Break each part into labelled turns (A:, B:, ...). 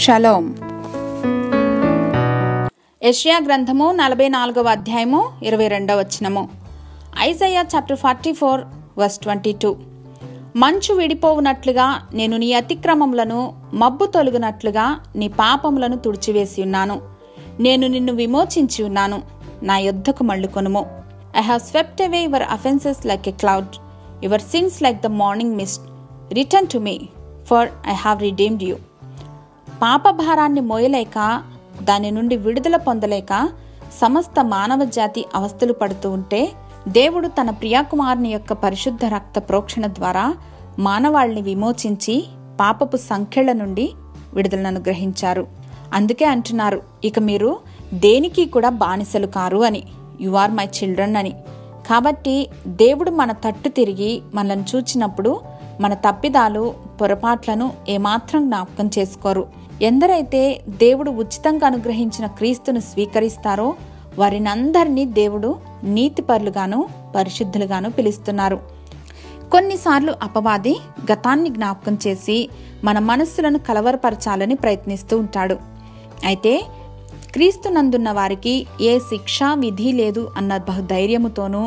A: Shalom. యెషయా గ్రంథము 44వ అధ్యాయము 22వ వచనము. Isaiah chapter 44 verse 22. మంచు విడిపోవునట్లుగా నేను నీ అతిక్రమములను, మబ్బు తొలగునట్లుగా నీ పాపములను తుడిచివేసి ఉన్నాను. నేను నిన్ను విమోచించి ఉన్నాను, నా యొద్దకు మళ్ళుకొనుము. I have swept away your offenses like a cloud, your sins like the morning mist. Return to me, for I have redeemed you. పాపభారాన్ని మోయలేక, దాని నుండి విడుదల పొందలేక సమస్త మానవ జాతి అవస్థలు పడుతూ ఉంటే, దేవుడు తన ప్రియకుమారుని యొక్క పరిశుద్ధ రక్త ప్రోక్షణ ద్వారా మానవాళిని విమోచించి పాపపు సంఖ్యల నుండి విడుదలను అనుగ్రహించారు. అందుకే అంటున్నారు, ఇక మీరు దేనికి కూడా బానిసలు కారు అని. యు ఆర్ మై చిల్డ్రన్ అని. కాబట్టి దేవుడు మన తట్టు తిరిగి మనల్ని చూచినప్పుడు మన తప్పిదాలు, పొరపాట్లను ఏమాత్రం జ్ఞాపకం చేసుకోరు. ఎందరైతే దేవుడు ఉచితంగా అనుగ్రహించిన క్రీస్తును స్వీకరిస్తారో వారినందరినీ దేవుడు నీతిపరులుగాను, పరిశుద్ధులుగాను పిలుస్తున్నారు. కొన్నిసార్లు అపవాది గతాన్ని జ్ఞాపకం చేసి మన మనస్సులను కలవరపరచాలని ప్రయత్నిస్తూ ఉంటాడు. అయితే క్రీస్తునందున్న వారికి ఏ శిక్షా విధి లేదు అన్న బహుధైర్యముతోనూ,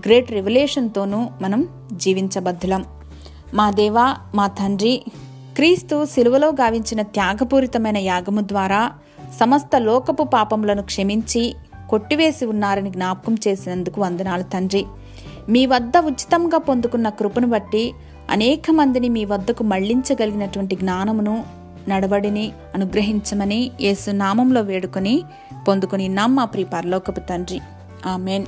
A: గ్రేట్ రివల్యూషన్తోనూ మనం జీవించబద్ధులం. మా దేవా, మా తండ్రి, క్రీస్తు సిలువలో గావించిన త్యాగపూరితమైన యాగము ద్వారా సమస్త లోకపు పాపములను క్షమించి కొట్టివేసి ఉన్నారని జ్ఞాపకం చేసినందుకు వందనాలు తండ్రి. మీ వద్ద ఉచితంగా పొందుకున్న కృపను బట్టి అనేక మందిని మీ వద్దకు మళ్లించగలిగినటువంటి జ్ఞానమును, నడవడిని అనుగ్రహించమని యేసు నామంలో వేడుకొని పొందుకుని మా ప్రియ పరలోకపు తండ్రి. ఆమెన్.